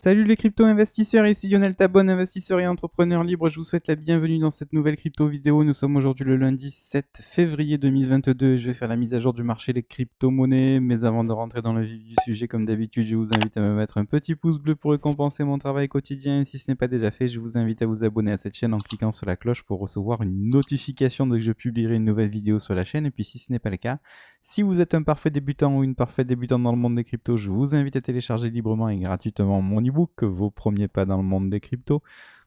Salut les crypto-investisseurs, ici Lionel Tabon, investisseur et entrepreneur libre. Je vous souhaite la bienvenue dans cette nouvelle crypto vidéo. Nous sommes aujourd'hui le lundi 7 février 2022 et je vais faire la mise à jour du marché des crypto-monnaies. Mais avant de rentrer dans le vif du sujet, comme d'habitude, je vous invite à me mettre un petit pouce bleu pour récompenser mon travail quotidien. Et si ce n'est pas déjà fait, je vous invite à vous abonner à cette chaîne en cliquant sur la cloche pour recevoir une notification dès que je publierai une nouvelle vidéo sur la chaîne. Et puis si ce n'est pas le cas, si vous êtes un parfait débutant ou une parfaite débutante dans le monde des cryptos, je vous invite à télécharger librement et gratuitement mon e-book, Vos premiers pas dans le monde des cryptos.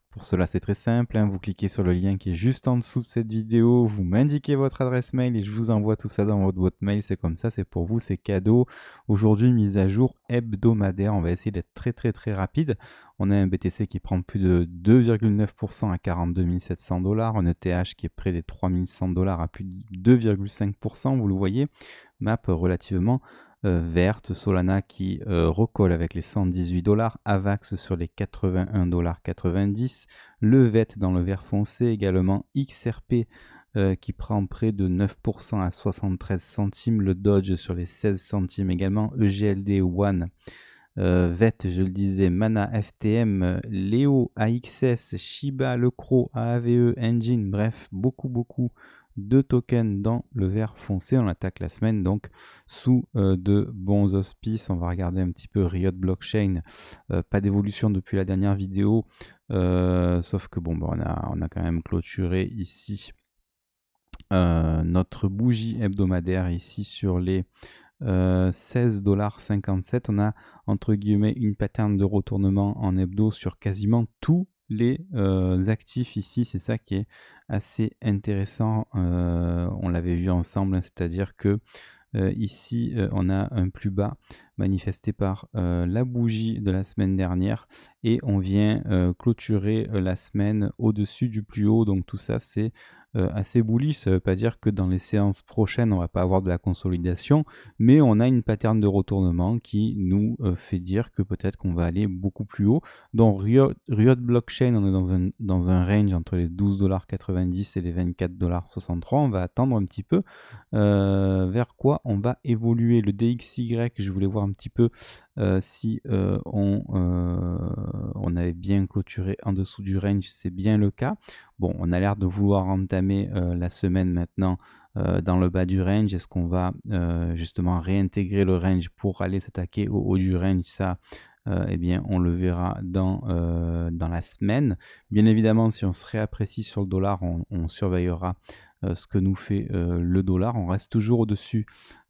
Pour cela, c'est très simple, hein, vous cliquez sur le lien qui est juste en dessous de cette vidéo, vous m'indiquez votre adresse mail et je vous envoie tout ça dans votre boîte mail. C'est comme ça, c'est pour vous, c'est cadeau. Aujourd'hui, mise à jour hebdomadaire, on va essayer d'être très rapide. On a un BTC qui prend plus de 2,9% à 42 700 $, un ETH qui est près des 3100 $ à plus de 2,5%, vous le voyez, map relativement verte, Solana qui recolle avec les 118 $, Avax sur les 81,90 $, le VET dans le vert foncé également, XRP qui prend près de 9% à 73 centimes, le Dodge sur les 16 centimes également, EGLD One, VET, je le disais, Mana, FTM, Léo, AXS, Shiba, Le Croc, AAVE, Engine, bref, beaucoup de tokens dans le vert foncé. On attaque la semaine donc sous de bons auspices. On va regarder un petit peu Riot Blockchain. Pas d'évolution depuis la dernière vidéo, sauf que bon, on a quand même clôturé ici notre bougie hebdomadaire ici sur les 16,57 $. On a entre guillemets une pattern de retournement en hebdo sur quasiment tous les actifs ici. C'est ça qui est assez intéressant. On l'avait vu ensemble, hein, c'est-à-dire que ici on a un plus bas manifesté par la bougie de la semaine dernière et on vient clôturer la semaine au-dessus du plus haut. Donc tout ça c'est assez bullish. Ça ne veut pas dire que dans les séances prochaines on va pas avoir de la consolidation, mais on a une pattern de retournement qui nous fait dire que peut-être qu'on va aller beaucoup plus haut. Donc Riot Blockchain, on est dans un range entre les 12,90 $ et les 24,63 $. On va attendre un petit peu vers quoi on va évoluer. Le DXY, je voulais voir un petit peu si on avait bien clôturé en dessous du range. C'est bien le cas. Bon, on a l'air de vouloir entamer la semaine maintenant dans le bas du range. Est-ce qu'on va justement réintégrer le range pour aller s'attaquer au haut du range? Ça, eh bien, on le verra dans la semaine. Bien évidemment, si on se réapprécie sur le dollar, on surveillera ce que nous fait le dollar. On reste toujours au-dessus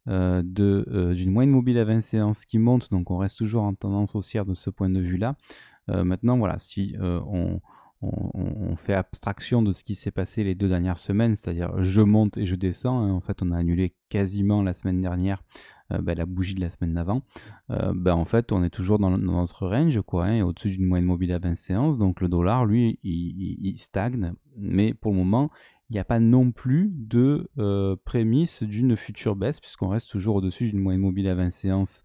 d'une moyenne mobile à 20 séances qui monte, donc on reste toujours en tendance haussière de ce point de vue-là. Maintenant, voilà, si on fait abstraction de ce qui s'est passé les 2 dernières semaines, c'est-à-dire je monte et je descends, hein. En fait, on a annulé quasiment la semaine dernière la bougie de la semaine d'avant. En fait, on est toujours dans notre range, quoi, hein, au-dessus d'une moyenne mobile à 20 séances. Donc le dollar, lui, il stagne, mais pour le moment, il n'y a pas non plus de prémisse d'une future baisse, puisqu'on reste toujours au-dessus d'une moyenne mobile à 20 séances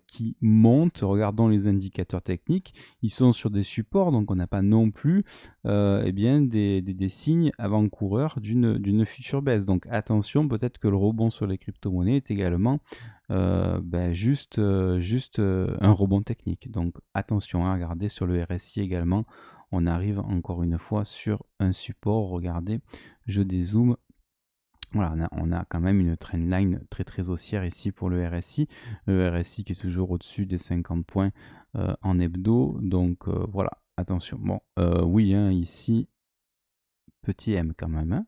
qui montent. Regardons les indicateurs techniques, ils sont sur des supports, donc on n'a pas non plus des signes avant-coureurs d'une future baisse. Donc attention, peut-être que le rebond sur les crypto-monnaies est également juste un rebond technique. Donc attention à regarder sur le RSI également. On arrive encore une fois sur un support. Regardez, je dézoome. Voilà, on a quand même une trendline très haussière ici pour le RSI. Le RSI qui est toujours au-dessus des 50 points en hebdo. Donc voilà, attention. Bon, oui, hein, ici, petit M quand même. Hein.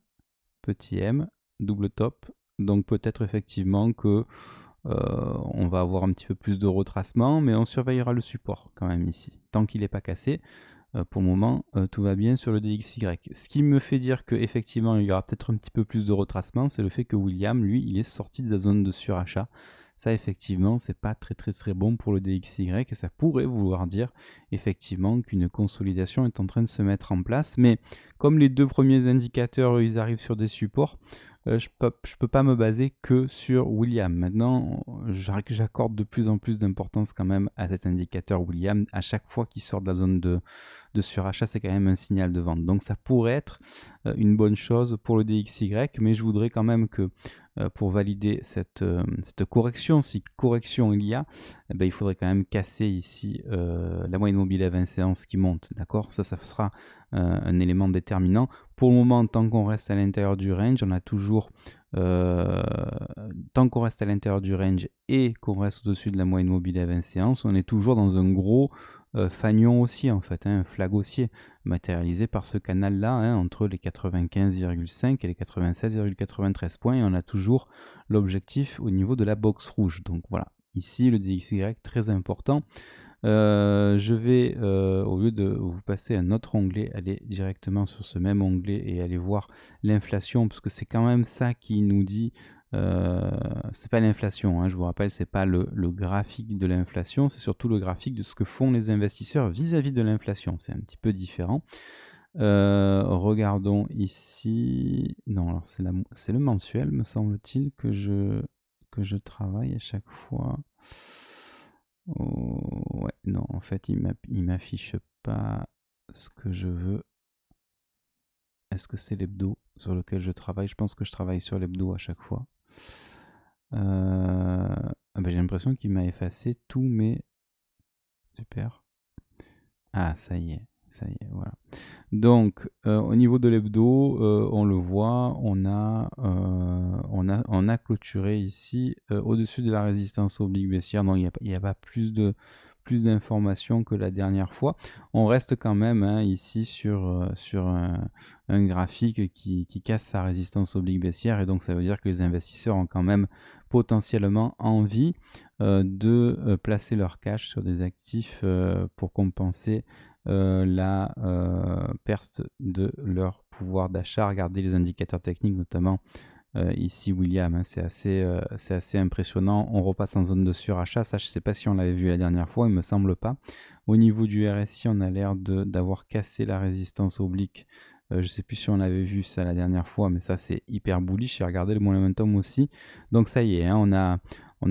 Petit M, double top. Donc peut-être effectivement que on va avoir un petit peu plus de retracement, mais on surveillera le support quand même ici. Tant qu'il n'est pas cassé, pour le moment, tout va bien sur le DXY. Ce qui me fait dire qu'effectivement, il y aura peut-être un petit peu plus de retracement, c'est le fait que William, lui, il est sorti de sa zone de surachat. Ça, effectivement, c'est pas très bon pour le DXY et ça pourrait vouloir dire effectivement qu'une consolidation est en train de se mettre en place. Mais comme les 2 premiers indicateurs, ils arrivent sur des supports, je peux pas me baser que sur William. Maintenant, j'accorde de plus en plus d'importance quand même à cet indicateur William. À chaque fois qu'il sort de la zone de surachat, c'est quand même un signal de vente. Donc ça pourrait être une bonne chose pour le DXY, mais je voudrais quand même que pour valider cette correction, si correction il y a, eh ben, il faudrait quand même casser ici la moyenne mobile à 20 séances qui monte, d'accord? Ça sera un élément déterminant. Pour le moment, tant qu'on reste à l'intérieur du range, on a toujours tant qu'on reste à l'intérieur du range et qu'on reste au-dessus de la moyenne mobile à 20 séances, on est toujours dans un gros fanion haussier en fait, un flag haussier matérialisé par ce canal-là, entre les 95,5 et les 96,93 points, et on a toujours l'objectif au niveau de la box rouge. Donc voilà, ici le DXY très important. Je vais, au lieu de vous passer un autre onglet, aller directement sur ce même onglet et aller voir l'inflation, parce que c'est quand même ça qui nous dit, c'est pas l'inflation, je vous rappelle, c'est pas le graphique de l'inflation, c'est surtout le graphique de ce que font les investisseurs vis-à-vis de l'inflation. C'est un petit peu différent. Regardons ici. Non, alors c'est le mensuel, me semble-t-il, que je travaille à chaque fois. Oh, ouais, non, en fait, il m'affiche pas ce que je veux. Est-ce que c'est l'hebdo sur lequel je travaille? Je pense que je travaille sur l'hebdo à chaque fois. J'ai l'impression qu'il m'a effacé tous mes... Super. Ah, ça y est, voilà. Donc, au niveau de l'hebdo, on le voit, on a clôturé ici au-dessus de la résistance oblique baissière. Donc, il n'y a pas plus d'informations que la dernière fois. On reste quand même ici sur un graphique qui casse sa résistance oblique baissière, et donc ça veut dire que les investisseurs ont quand même potentiellement envie de placer leur cash sur des actifs pour compenser la perte de leur pouvoir d'achat. Regardez les indicateurs techniques, notamment ici William, c'est assez impressionnant. On repasse en zone de surachat. Ça, je ne sais pas si on l'avait vu la dernière fois, il ne me semble pas. Au niveau du RSI, on a l'air d'avoir cassé la résistance oblique. Je ne sais plus si on avait vu ça la dernière fois, mais ça c'est hyper bullish. Et regardez le momentum aussi. Donc ça y est, on a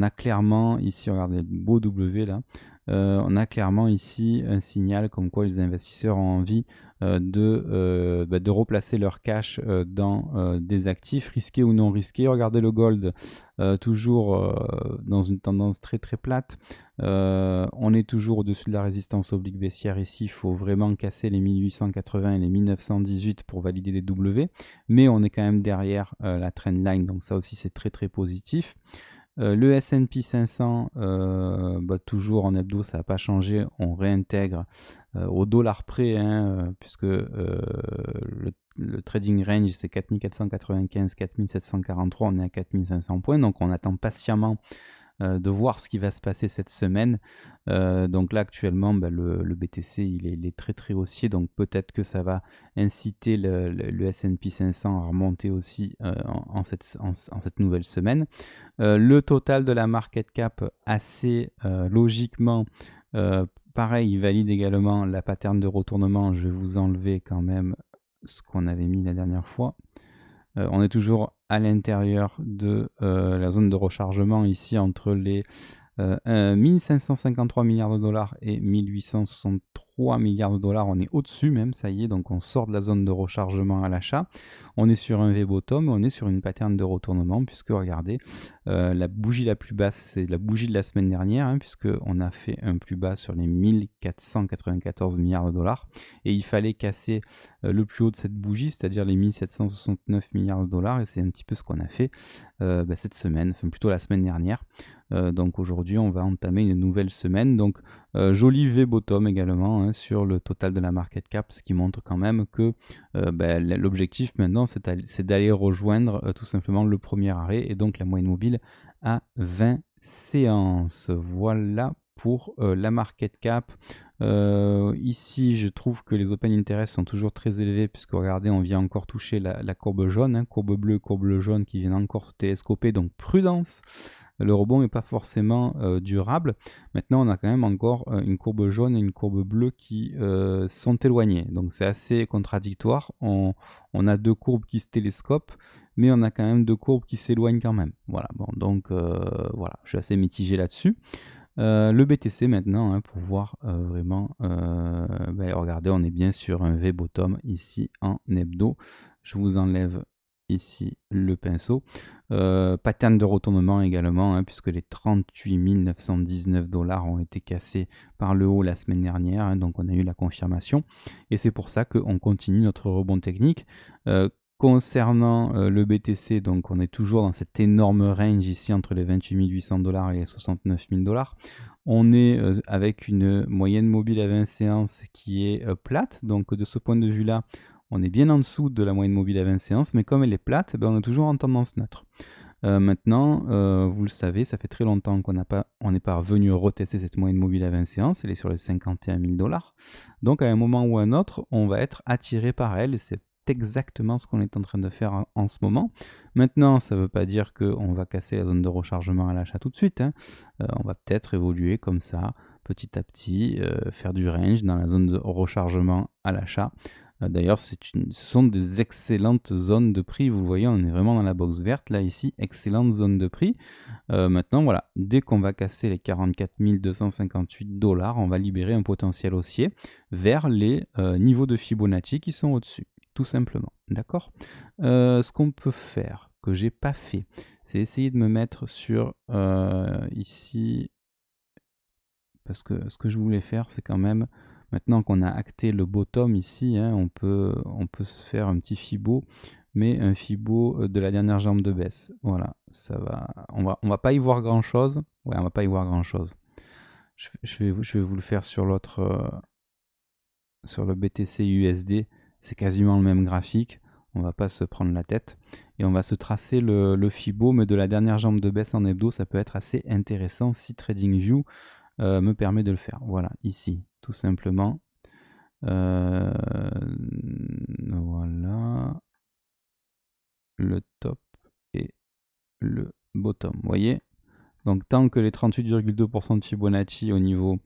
clairement ici, regardez le beau W là, on a clairement ici un signal comme quoi les investisseurs ont envie de replacer leur cash dans des actifs risqués ou non risqués. Regardez le gold, toujours dans une tendance très très plate. On est toujours au-dessus de la résistance oblique baissière ici. Il faut vraiment casser les 1880 et les 1918 pour valider les W, mais on est quand même derrière la trendline, donc ça aussi c'est très très positif. Le S&P 500, toujours en hebdo, ça n'a pas changé. On réintègre au dollar près, puisque le trading range, c'est 4495, 4743. On est à 4500 points. Donc, on attend patiemment de voir ce qui va se passer cette semaine. Donc là actuellement le BTC il est très très haussier, donc peut-être que ça va inciter le S&P 500 à remonter aussi en cette nouvelle semaine. Le total de la market cap assez logiquement pareil, il valide également la pattern de retournement. Je vais vous enlever quand même ce qu'on avait mis la dernière fois. On est toujours à l'intérieur de la zone de rechargement ici entre les 1553 milliards de dollars et 1863 milliards de dollars. On est au-dessus même, ça y est, donc on sort de la zone de rechargement à l'achat. On est sur un V-bottom, on est sur une pattern de retournement, puisque regardez, la bougie la plus basse, c'est la bougie de la semaine dernière, puisqu'on a fait un plus bas sur les 1494 milliards de dollars, et il fallait casser le plus haut de cette bougie, c'est-à-dire les 1769 milliards de dollars, et c'est un petit peu ce qu'on a fait cette semaine, enfin plutôt la semaine dernière. Donc aujourd'hui on va entamer une nouvelle semaine, donc joli V-bottom également sur le total de la market cap, ce qui montre quand même que l'objectif maintenant c'est d'aller rejoindre tout simplement le premier arrêt, et donc la moyenne mobile à 20 séances. Voilà pour la market cap. Ici je trouve que les open interest sont toujours très élevés, puisque regardez, on vient encore toucher la courbe jaune, courbe bleue, courbe jaune qui viennent encore se télescoper, donc prudence. Le rebond n'est pas forcément durable. Maintenant, on a quand même encore une courbe jaune et une courbe bleue qui sont éloignées. Donc c'est assez contradictoire. On a deux courbes qui se télescopent, mais on a quand même deux courbes qui s'éloignent quand même. Voilà, bon, donc voilà, je suis assez mitigé là-dessus. Le BTC maintenant, pour voir vraiment, regardez, on est bien sur un V-bottom ici en hebdo. Je vous enlève ici le pinceau. Pattern de retournement également, hein, puisque les 38 919 $ ont été cassés par le haut la semaine dernière, hein, donc on a eu la confirmation. Et c'est pour ça qu'on continue notre rebond technique. Concernant le BTC, donc on est toujours dans cet énorme range ici entre les 28 800 $ et les 69 000 $. On est avec une moyenne mobile à 20 séances qui est plate, donc de ce point de vue-là, on est bien en dessous de la moyenne mobile à 20 séances, mais comme elle est plate, ben on est toujours en tendance neutre. Maintenant, vous le savez, ça fait très longtemps qu'on n'est pas revenu retester cette moyenne mobile à 20 séances, elle est sur les 51 000 $. Donc à un moment ou à un autre, on va être attiré par elle, et c'est exactement ce qu'on est en train de faire en ce moment. Maintenant, ça ne veut pas dire qu'on va casser la zone de rechargement à l'achat tout de suite, hein. On va peut-être évoluer comme ça, petit à petit, faire du range dans la zone de rechargement à l'achat. D'ailleurs, ce sont des excellentes zones de prix. Vous le voyez, on est vraiment dans la box verte, là, ici, excellente zone de prix. Maintenant, voilà, dès qu'on va casser les 44 258 $, on va libérer un potentiel haussier vers les niveaux de Fibonacci qui sont au-dessus, tout simplement. D'accord. Ce qu'on peut faire, que j'ai pas fait, c'est essayer de me mettre sur ici, parce que ce que je voulais faire, c'est quand même, maintenant qu'on a acté le bottom ici, hein, on peut se faire un petit Fibo, mais un Fibo de la dernière jambe de baisse. Voilà, ça va. On va pas y voir grand chose. Ouais, on va pas y voir grand chose. Je vais vous le faire sur l'autre, sur le BTC USD. C'est quasiment le même graphique. On va pas se prendre la tête. Et on va se tracer le Fibo, mais de la dernière jambe de baisse en hebdo, ça peut être assez intéressant si TradingView me permet de le faire. Voilà, ici, tout simplement. Voilà. Le top et le bottom. Vous voyez? Donc, tant que les 38,2% de Fibonacci au niveau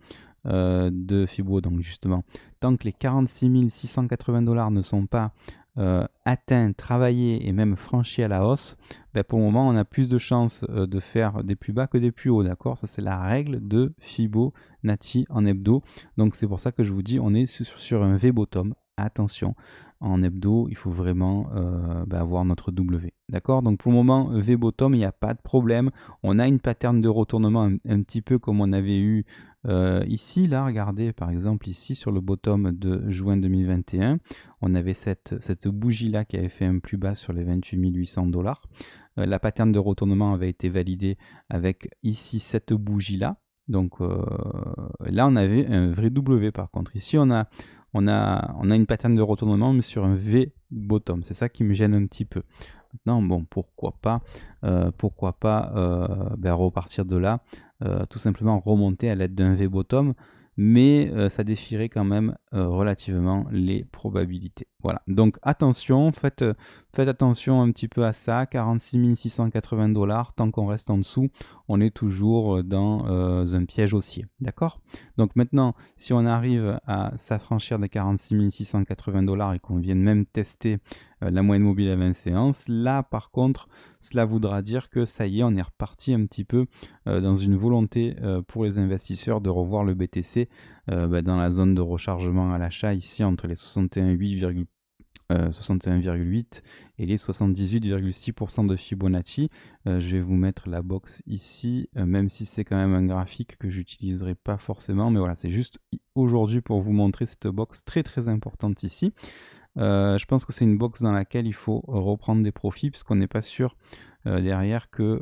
de Fibo, donc justement, tant que les 46 680 $ ne sont pas atteints, travaillés et même franchis à la hausse, ben pour le moment, on a plus de chances de faire des plus bas que des plus hauts, d'accord? Ça, c'est la règle de Fibonacci en hebdo. Donc, c'est pour ça que je vous dis, on est sur un V-bottom. Attention, en hebdo, il faut vraiment avoir notre W. D'accord? Donc, pour le moment, V-bottom, il n'y a pas de problème. On a une pattern de retournement un petit peu comme on avait eu ici, là, regardez, par exemple, ici, sur le bottom de juin 2021, on avait cette bougie-là qui avait fait un plus bas sur les 28 800 $. La pattern de retournement avait été validée avec ici cette bougie-là. Donc là, on avait un vrai W par contre. Ici, on a une pattern de retournement mais sur un V bottom. C'est ça qui me gêne un petit peu. Maintenant, bon, pourquoi pas repartir de là, tout simplement remonter à l'aide d'un V-bottom, mais ça défierait quand même relativement les probabilités. Voilà, donc attention, faites attention un petit peu à ça, 46 680 $, tant qu'on reste en dessous, on est toujours dans un piège haussier, d'accord? Donc maintenant, si on arrive à s'affranchir des 46 680 $ et qu'on vienne même tester la moyenne mobile à 20 séances, là par contre, cela voudra dire que ça y est, on est reparti un petit peu dans une volonté pour les investisseurs de revoir le BTC dans la zone de rechargement à l'achat, ici entre les 61,8 et les 78,6% de Fibonacci. Je vais vous mettre la box ici, même si c'est quand même un graphique que j'utiliserai pas forcément, mais voilà, c'est juste aujourd'hui pour vous montrer cette box très très importante ici. Je pense que c'est une box dans laquelle il faut reprendre des profits puisqu'on n'est pas sûr derrière que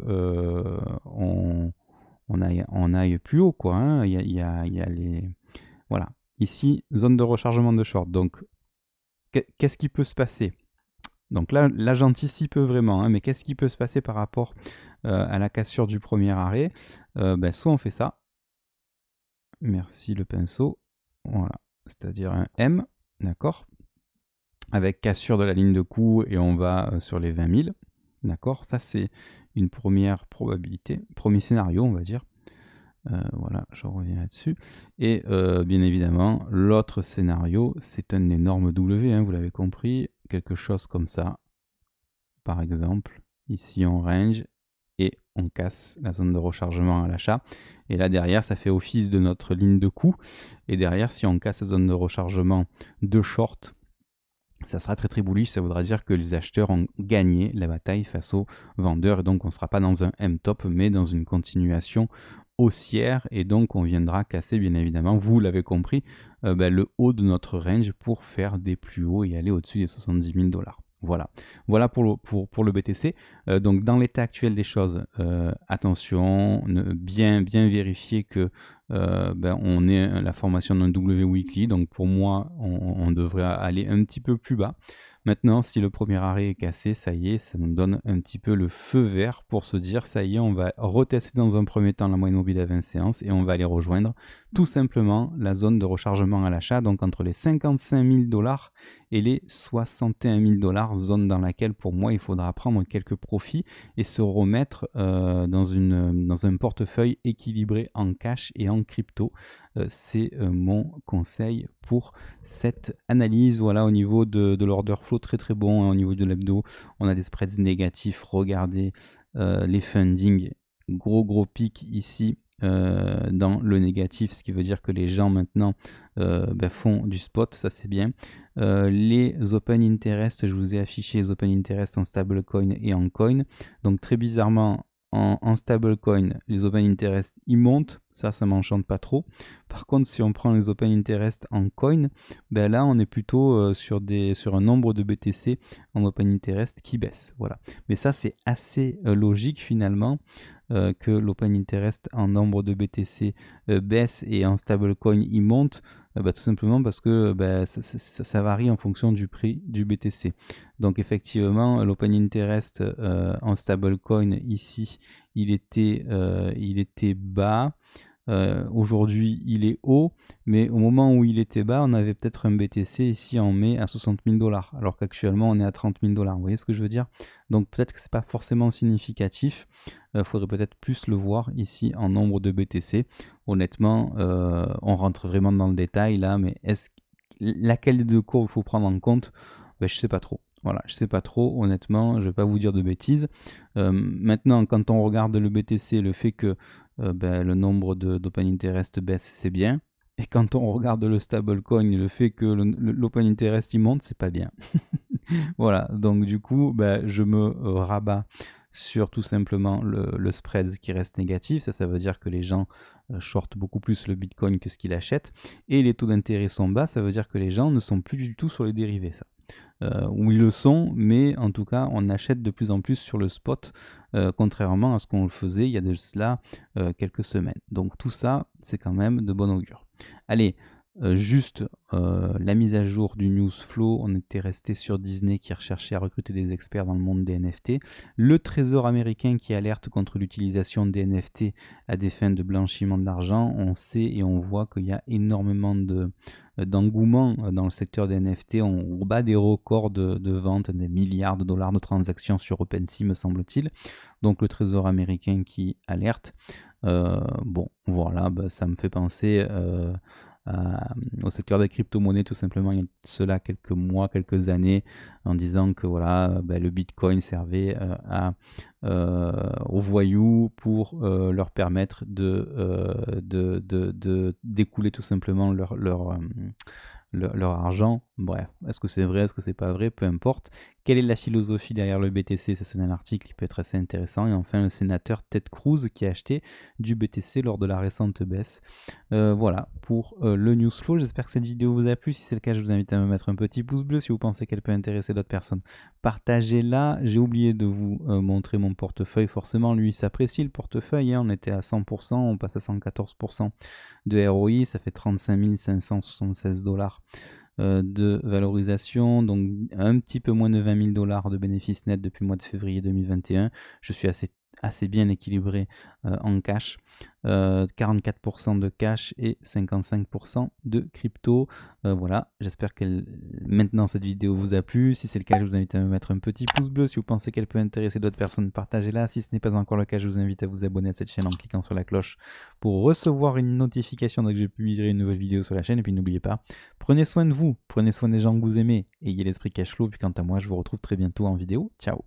on aille plus haut, quoi, hein. Il y a les... Voilà. Ici, zone de rechargement de short. Donc, qu'est-ce qui peut se passer? Donc là j'anticipe vraiment, hein, mais qu'est-ce qui peut se passer par rapport à la cassure du premier arrêt? Soit on fait ça. Merci le pinceau. Voilà. C'est-à-dire un M, d'accord? Avec cassure de la ligne de coup et on va sur les 20 000. D'accord? Ça, c'est une première probabilité, premier scénario, on va dire. Voilà, je reviens là-dessus. Et bien évidemment, l'autre scénario, c'est un énorme W, hein, vous l'avez compris. Quelque chose comme ça. Par exemple, ici on range et on casse la zone de rechargement à l'achat. Et là derrière, ça fait office de notre ligne de coup. Et derrière, si on casse la zone de rechargement de short, ça sera très très bullish, ça voudra dire que les acheteurs ont gagné la bataille face aux vendeurs et donc on ne sera pas dans un M-top mais dans une continuation haussière et donc on viendra casser bien évidemment, vous l'avez compris, le haut de notre range pour faire des plus hauts et aller au-dessus des 70 000 $. Voilà, voilà pour le BTC. Donc dans l'état actuel des choses, attention, bien vérifier que on ait la formation d'un W weekly. Donc pour moi, on devrait aller un petit peu plus bas. Maintenant, si le premier arrêt est cassé, ça y est, ça nous donne un petit peu le feu vert pour se dire, ça y est, on va retester dans un premier temps la moyenne mobile à 20 séances et on va aller rejoindre tout simplement la zone de rechargement à l'achat, donc entre les 55 000 $ et les 61 000 $, zone dans laquelle pour moi il faudra prendre quelques profits et se remettre dans un portefeuille équilibré en cash et en crypto. C'est mon conseil pour cette analyse. Voilà, au niveau de l'order flow, très très bon, hein, au niveau de l'hebdo, on a des spreads négatifs. Regardez les funding, gros pic ici dans le négatif, ce qui veut dire que les gens maintenant font du spot, ça c'est bien. Les open interest, je vous ai affiché les open interest en stablecoin et en coin. Donc très bizarrement, en stablecoin, les open interest ils montent, ça m'enchante pas trop. Par contre, si on prend les open interest en coin, là on est plutôt sur un nombre de BTC en open interest qui baisse. Voilà. Mais ça c'est assez logique finalement. Que l'open interest en nombre de BTC baisse et en stablecoin il monte, tout simplement parce que ça varie en fonction du prix du BTC. Donc effectivement, l'open interest en stablecoin ici, il était bas. Aujourd'hui, il est haut, mais au moment où il était bas, on avait peut-être un BTC ici en mai à 60 000 $, alors qu'actuellement on est à 30 000 $. Vous voyez ce que je veux dire? Donc peut-être que c'est pas forcément significatif. Faudrait peut-être plus le voir ici en nombre de BTC. Honnêtement, on rentre vraiment dans le détail là, mais laquelle des deux courbes il faut prendre en compte? Je sais pas trop. Voilà, je sais pas trop, honnêtement, je vais pas vous dire de bêtises. Maintenant, quand on regarde le BTC, le fait que le nombre d'open interest baisse, c'est bien. Et quand on regarde le stablecoin, le fait que l'open interest il monte, c'est pas bien. Voilà, donc du coup, je me rabats sur tout simplement le spread qui reste négatif. Ça veut dire que les gens shortent beaucoup plus le Bitcoin que ce qu'ils achètent. Et les taux d'intérêt sont bas, ça veut dire que les gens ne sont plus du tout sur les dérivés, ça. Où ils le sont, mais en tout cas, on achète de plus en plus sur le spot, contrairement à ce qu'on le faisait il y a de cela quelques semaines. Donc tout ça, c'est quand même de bon augure. Allez, juste la mise à jour du news flow, on était resté sur Disney qui recherchait à recruter des experts dans le monde des NFT, le Trésor américain qui alerte contre l'utilisation des NFT à des fins de blanchiment d'argent. On sait et on voit qu'il y a énormément d'engouement dans le secteur des NFT. On bat des records de vente, des milliards de dollars de transactions sur OpenSea me semble-t-il. Donc le Trésor américain qui alerte. Bon voilà, ça me fait penser au secteur des crypto-monnaies tout simplement il y a cela quelques mois, quelques années, en disant que voilà, le Bitcoin servait aux voyous pour leur permettre d'écouler tout simplement leur argent. Bref, est-ce que c'est vrai, est-ce que c'est pas vrai, peu importe. Quelle est la philosophie derrière le BTC? Ça, c'est un article qui peut être assez intéressant. Et enfin, le sénateur Ted Cruz qui a acheté du BTC lors de la récente baisse. Voilà pour le news flow. J'espère que cette vidéo vous a plu. Si c'est le cas, je vous invite à me mettre un petit pouce bleu si vous pensez qu'elle peut intéresser d'autres personnes. Partagez-la. J'ai oublié de vous montrer mon portefeuille. Forcément, lui, il s'apprécie le portefeuille. Hein. On était à 100%, on passe à 114% de ROI. Ça fait 35 576 $ de valorisation, donc un petit peu moins de 20 000 $ de bénéfices nets depuis le mois de février 2021. Je suis assez bien équilibré en cash, 44% de cash et 55% de crypto. Voilà, j'espère que maintenant cette vidéo vous a plu. Si c'est le cas, je vous invite à me mettre un petit pouce bleu. Si vous pensez qu'elle peut intéresser d'autres personnes, partagez-la. Si ce n'est pas encore le cas, je vous invite à vous abonner à cette chaîne en cliquant sur la cloche pour recevoir une notification dès que je publierai une nouvelle vidéo sur la chaîne. Et puis n'oubliez pas, prenez soin de vous, prenez soin des gens que vous aimez, ayez l'esprit cash flow. Puis quant à moi, je vous retrouve très bientôt en vidéo. Ciao!